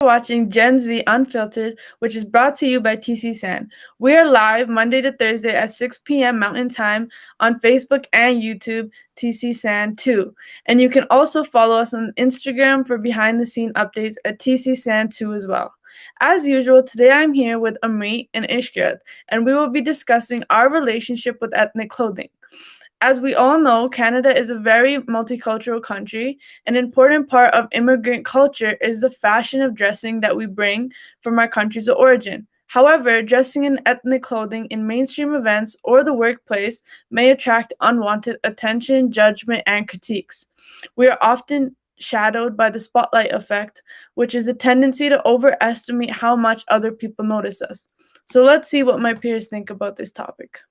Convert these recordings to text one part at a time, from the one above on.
watching Gen Z Unfiltered, which is brought to you by TC San. We are live Monday to Thursday at 6 p.m. Mountain Time on Facebook and YouTube, TC San 2. And you can also follow us on Instagram for behind the scene updates at TC San 2 as well. As usual, today I'm here with Amrit and Ishkrit, and we will be discussing our relationship with ethnic clothing. As we all know, Canada is a very multicultural country. An important part of immigrant culture is the fashion of dressing that we bring from our countries of origin. However, dressing in ethnic clothing in mainstream events or the workplace may attract unwanted attention, judgment, and critiques. We are often shadowed by the spotlight effect, which is the tendency to overestimate how much other people notice us. So let's see what my peers think about this topic.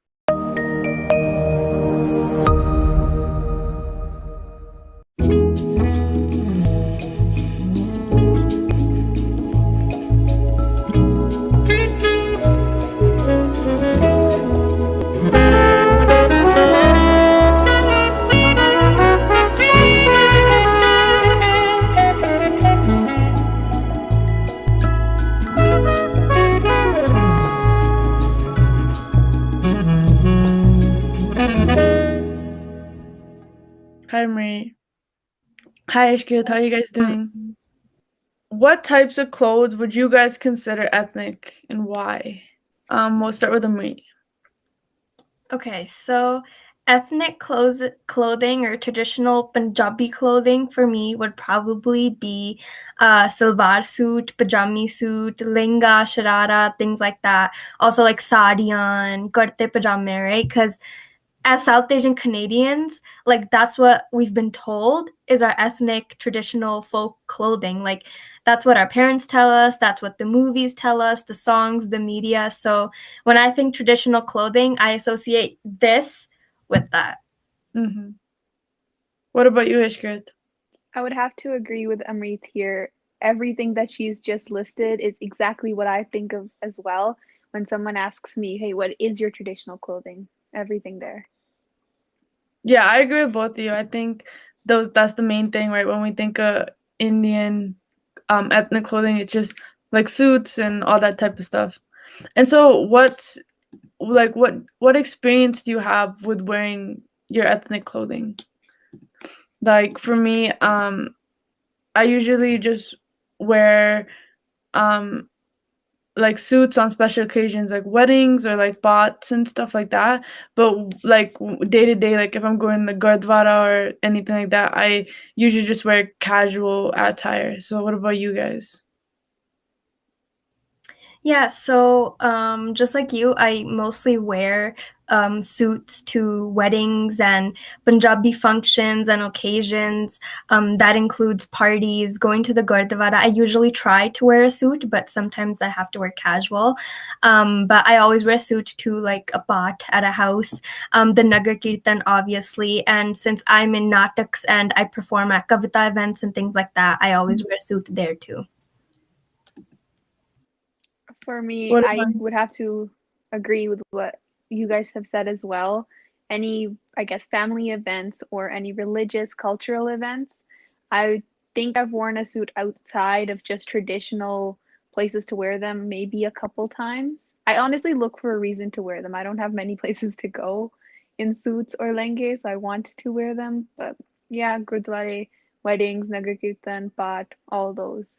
Hi, Marie. Hi, Ishkrit. How are you guys doing? What types of clothes would you guys consider ethnic and why? We'll start with Amrit. Okay, so ethnic clothing or traditional Punjabi clothing for me would probably be salwar suit, pajami suit, lenga, sharara, things like that. Also like sadiyan, kurte pajame, right? Because as South Asian Canadians, like that's what we've been told is our ethnic traditional folk clothing. Like that's what our parents tell us, that's what the movies tell us, the songs, the media. So when I think traditional clothing, I associate this with that. Mm-hmm. What about you, Ishkrit? I would have to agree with Amrit here. Everything that she's just listed is exactly what I think of as well when someone asks me, hey, what is your traditional clothing? Everything there. Yeah, I agree with both of you. I think that's the main thing, right? When we think of Indian ethnic clothing, it's just like suits and all that type of stuff. And so what experience do you have with wearing your ethnic clothing? Like for me, I usually just wear like suits on special occasions like weddings or like bots and stuff like that, but like day to day, like if I'm going to gurdwara or anything like that, I usually just wear casual attire. So what about you guys? Yeah, so just like you, I mostly wear suits to weddings and Punjabi functions and occasions. That includes parties, going to the Gurdwara. I usually try to wear a suit, but sometimes I have to wear casual. But I always wear a suit to like a pot at a house, the Nagar Kirtan, obviously. And since I'm in Nataks and I perform at Kavita events and things like that, I always wear a suit there too. For me, I would have to agree with what you guys have said as well. Any, I guess, family events or any religious, cultural events, I think I've worn a suit outside of just traditional places to wear them maybe a couple times. I honestly look for a reason to wear them. I don't have many places to go in suits or lehengas. I want to wear them, but yeah, gurdwara, weddings, Nagar Kirtan, Paat, all those.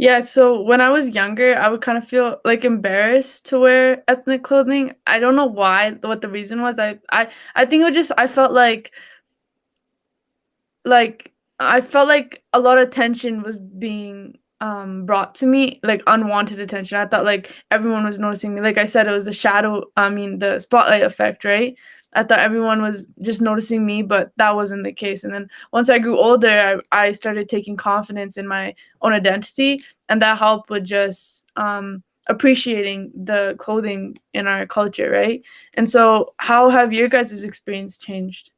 Yeah, so when I was younger, I would kind of feel like embarrassed to wear ethnic clothing. I don't know why, what the reason was. I think it was just I felt like a lot of attention was being brought to me, like unwanted attention. I thought like everyone was noticing me. Like I said, it was the spotlight effect, right? I thought everyone was just noticing me, but that wasn't the case. And then once I grew older, I started taking confidence in my own identity, and that helped with just appreciating the clothing in our culture, right? And so, how have your guys' experience changed?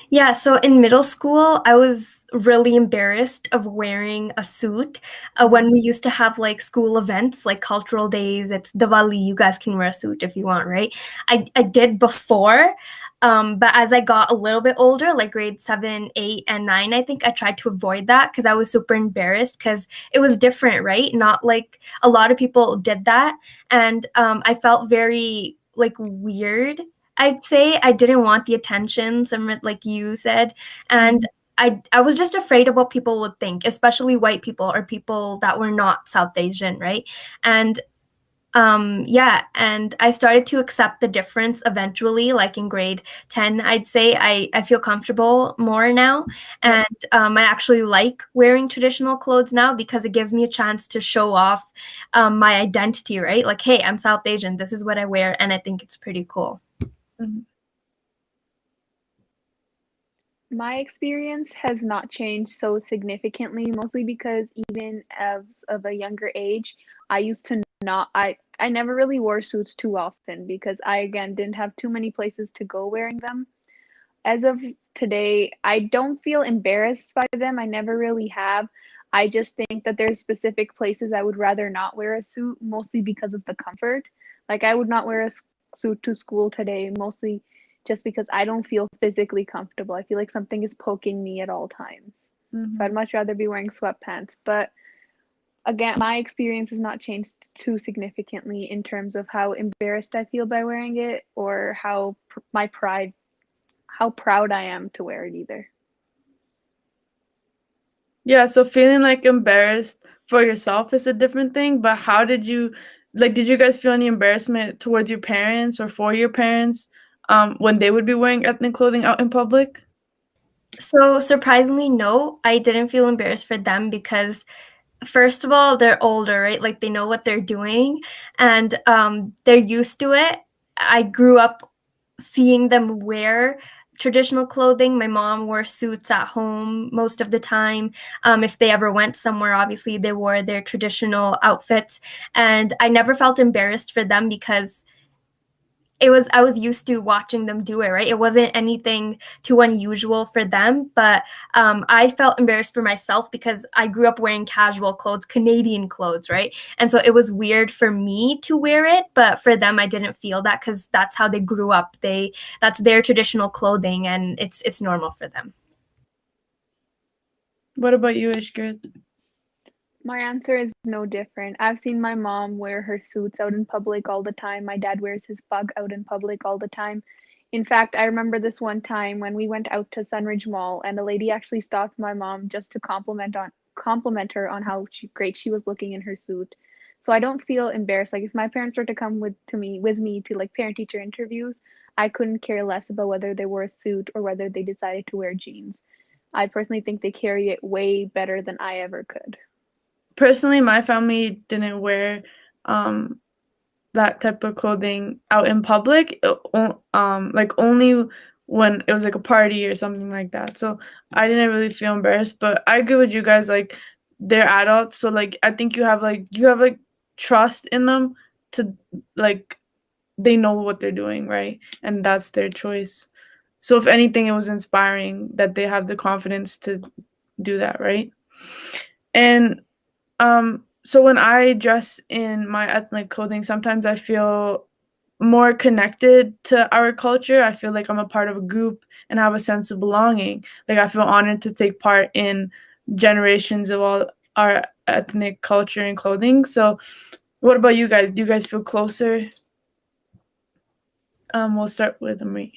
Yeah, so in middle school, I was really embarrassed of wearing a suit. When we used to have like school events, like cultural days, it's Diwali, you guys can wear a suit if you want, right? I did before, But as I got a little bit older, like grade 7, 8, and 9, I think I tried to avoid that because I was super embarrassed because it was different, right? Not like a lot of people did that. And I felt very like weird. I'd say I didn't want the attention, some like you said. And I was just afraid of what people would think, especially white people or people that were not South Asian, right? And yeah, and I started to accept the difference eventually, like in grade 10, I'd say. I feel comfortable more now. And I actually like wearing traditional clothes now because it gives me a chance to show off my identity, right? Like, hey, I'm South Asian. This is what I wear. And I think it's pretty cool. Mm-hmm. My experience has not changed so significantly, mostly because even of a younger age, I used to not I never really wore suits too often because I again didn't have too many places to go wearing them. As of today, I don't feel embarrassed by them. I never really have. I just think that there's specific places I would rather not wear a suit, mostly because of the comfort. Like I would not wear a suit to school today, mostly just because I don't feel physically comfortable. I feel like something is poking me at all times. So I'd much rather be wearing sweatpants. But again, my experience has not changed too significantly in terms of how embarrassed I feel by wearing it or how how proud I am to wear it either. Yeah, so feeling like embarrassed for yourself is a different thing, but how did you did you guys feel any embarrassment towards your parents or for your parents when they would be wearing ethnic clothing out in public? So surprisingly, no, I didn't feel embarrassed for them because first of all, they're older, right? Like they know what they're doing and they're used to it. I grew up seeing them wear traditional clothing. My mom wore suits at home most of the time. If they ever went somewhere, obviously they wore their traditional outfits. And I never felt embarrassed for them because I was used to watching them do it, right? It wasn't anything too unusual for them, but I felt embarrassed for myself because I grew up wearing casual clothes, Canadian clothes, right? And so it was weird for me to wear it, but for them I didn't feel that because that's how they grew up. That's their traditional clothing and it's normal for them. What about you, Ishgrid? My answer is no different. I've seen my mom wear her suits out in public all the time. My dad wears his pug out in public all the time. In fact, I remember this one time when we went out to Sunridge Mall and a lady actually stopped my mom just to compliment her on how great she was looking in her suit. So I don't feel embarrassed. Like if my parents were to come with me to like parent teacher interviews, I couldn't care less about whether they wore a suit or whether they decided to wear jeans. I personally think they carry it way better than I ever could. Personally, my family didn't wear that type of clothing out in public, like only when it was like a party or something like that. So I didn't really feel embarrassed, but I agree with you guys. Like they're adults, so like I think you have like trust in them to like they know what they're doing, right? And that's their choice. So if anything, it was inspiring that they have the confidence to do that, right? And so when I dress in my ethnic clothing, sometimes I feel more connected to our culture. I feel like I'm a part of a group and have a sense of belonging. Like I feel honored to take part in generations of all our ethnic culture and clothing. So what about you guys? Do you guys feel closer? We'll start with Amri.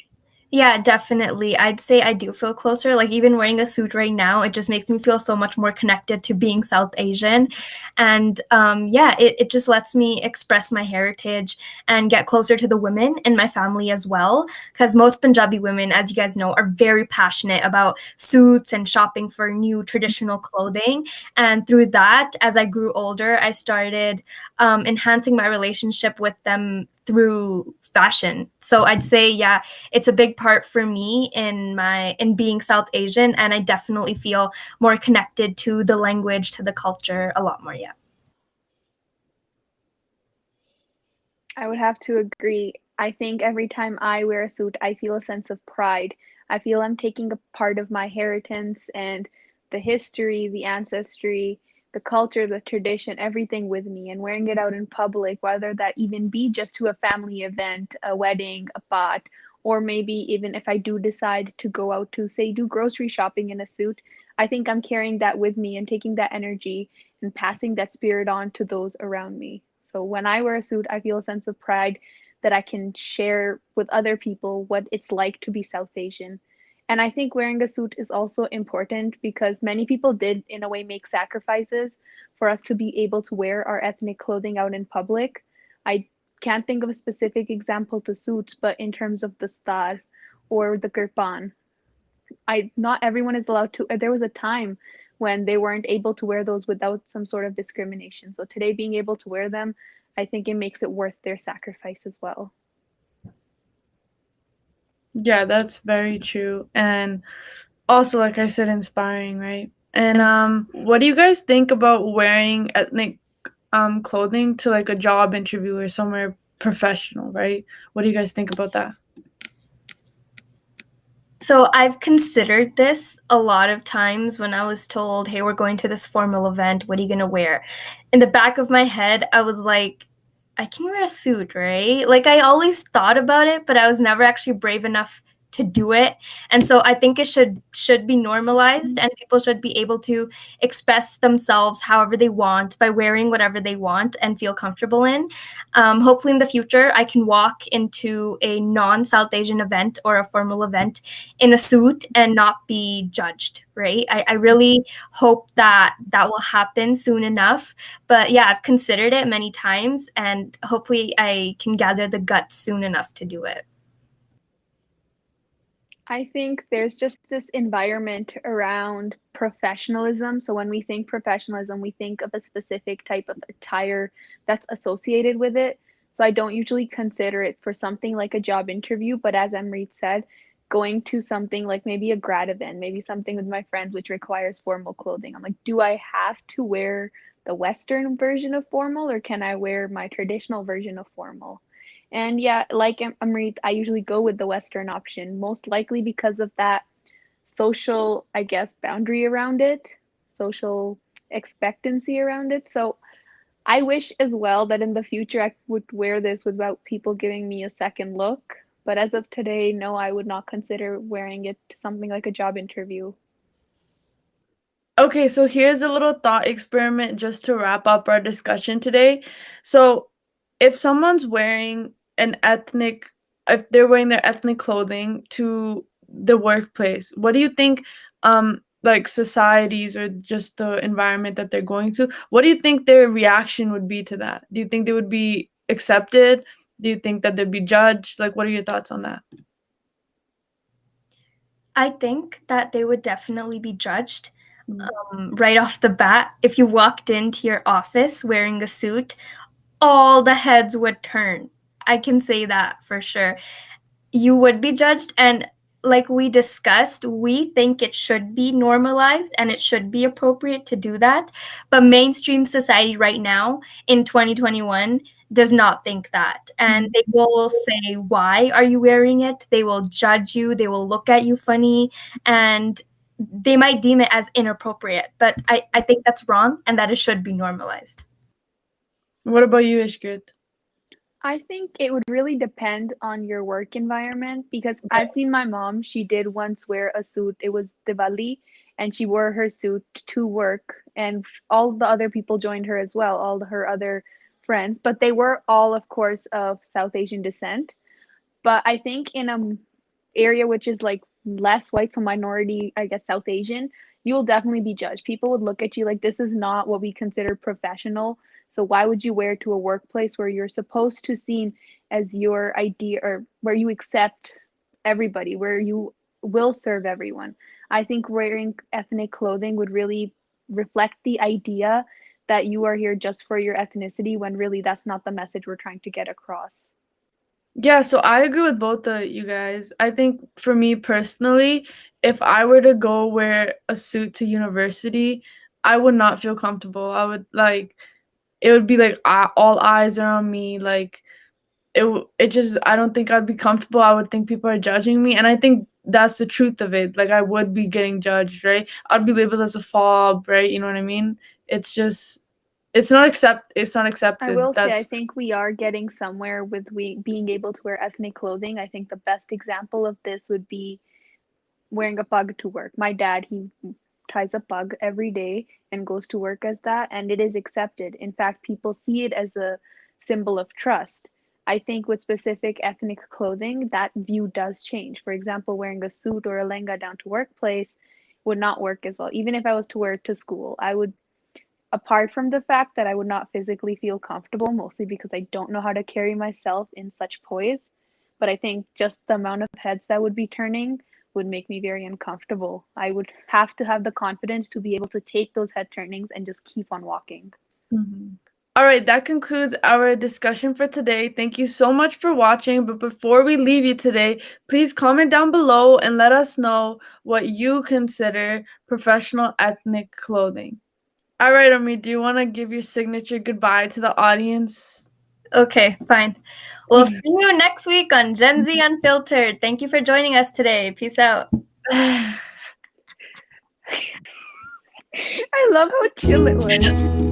Yeah, definitely. I'd say I do feel closer. Like even wearing a suit right now, it just makes me feel so much more connected to being South Asian. And yeah, it just lets me express my heritage and get closer to the women in my family as well. Because most Punjabi women, as you guys know, are very passionate about suits and shopping for new traditional clothing. And through that, as I grew older, I started enhancing my relationship with them through fashion. So I'd say, yeah, it's a big part for me in being South Asian, and I definitely feel more connected to the language, to the culture a lot more. Yeah. I would have to agree. I think every time I wear a suit, I feel a sense of pride. I feel I'm taking a part of my inheritance and the history, the ancestry, the culture, the tradition, everything with me, and wearing it out in public, whether that even be just to a family event, a wedding, a pot, or maybe even if I do decide to go out to, say, do grocery shopping in a suit, I think I'm carrying that with me and taking that energy and passing that spirit on to those around me. So when I wear a suit, I feel a sense of pride that I can share with other people what it's like to be South Asian. And I think wearing a suit is also important because many people did, in a way, make sacrifices for us to be able to wear our ethnic clothing out in public. I can't think of a specific example to suits, but in terms of the star or the kirpan, not everyone is allowed to. There was a time when they weren't able to wear those without some sort of discrimination. So today, being able to wear them, I think it makes it worth their sacrifice as well. Yeah, that's very true. And also, like I said, inspiring, right? And what do you guys think about wearing ethnic clothing to like a job interview or somewhere professional, right? What do you guys think about that? So I've considered this a lot of times when I was told, hey, we're going to this formal event. What are you going to wear? In the back of my head, I was like, I can wear a suit, right? Like I always thought about it, but I was never actually brave enough to do it. And so I think it should be normalized, and people should be able to express themselves however they want by wearing whatever they want and feel comfortable in. Hopefully in the future, I can walk into a non-South Asian event or a formal event in a suit and not be judged, right? I really hope that will happen soon enough. But yeah, I've considered it many times, and hopefully I can gather the guts soon enough to do it. I think there's just this environment around professionalism. So when we think professionalism, we think of a specific type of attire that's associated with it. So I don't usually consider it for something like a job interview, but as Amrit said, going to something like maybe a grad event, maybe something with my friends which requires formal clothing. I'm like, do I have to wear the Western version of formal or can I wear my traditional version of formal? And yeah, like Amrit, I usually go with the Western option, most likely because of that social, I guess, boundary around it, social expectancy around it. So I wish as well that in the future I would wear this without people giving me a second look. But as of today, no, I would not consider wearing it to something like a job interview. Okay, so here's a little thought experiment just to wrap up our discussion today. So, if someone's wearing if they're wearing their ethnic clothing to the workplace, what do you think, like societies or just the environment that they're going to, what do you think their reaction would be to that? Do you think they would be accepted? Do you think that they'd be judged? Like, what are your thoughts on that? I think that they would definitely be judged. Right off the bat, if you walked into your office wearing a suit, all the heads would turn. I can say that for sure. You would be judged, and like we discussed, we think it should be normalized and it should be appropriate to do that. But mainstream society right now in 2021 does not think that. And they will say, why are you wearing it? They will judge you. They will look at you funny, and they might deem it as inappropriate. But I think that's wrong and that it should be normalized. What about you, Ishkrit? I think it would really depend on your work environment because I've seen my mom, she did once wear a suit. It was Diwali and she wore her suit to work and all the other people joined her as well, her other friends, but they were all of course of South Asian descent. But I think in a area which is like less white, so minority, I guess South Asian, you will definitely be judged. People would look at you like this is not what we consider professional. So why would you wear to a workplace where you're supposed to seen as your idea or where you accept everybody, where you will serve everyone? I think wearing ethnic clothing would really reflect the idea that you are here just for your ethnicity when really that's not the message we're trying to get across. Yeah, so I agree with both of you guys. I think for me personally, if I were to go wear a suit to university, I would not feel comfortable. I would like it would be like all eyes are on me. Like it just I don't think I'd be comfortable. I would think people are judging me, and I think that's the truth of it. Like I would be getting judged, right? I'd be labeled as a fob, right? You know what I mean? It's just It's not accepted. I will say, I think we are getting somewhere with being able to wear ethnic clothing. I think the best example of this would be wearing a pug to work. My dad, he ties a pug every day and goes to work as that, and it is accepted. In fact, people see it as a symbol of trust. I think with specific ethnic clothing, that view does change. For example, wearing a suit or a lehenga down to workplace would not work as well. Even if I was to wear it to school, I would, apart from the fact that I would not physically feel comfortable, mostly because I don't know how to carry myself in such poise. But I think just the amount of heads that would be turning would make me very uncomfortable. I would have to have the confidence to be able to take those head turnings and just keep on walking. Mhm. All right, that concludes our discussion for today. Thank you so much for watching. But before we leave you today, please comment down below and let us know what you consider professional ethnic clothing. All right, Ami, do you want to give your signature goodbye to the audience? Okay, fine. We'll see you next week on Gen Z Unfiltered. Thank you for joining us today. Peace out. I love how chill it was.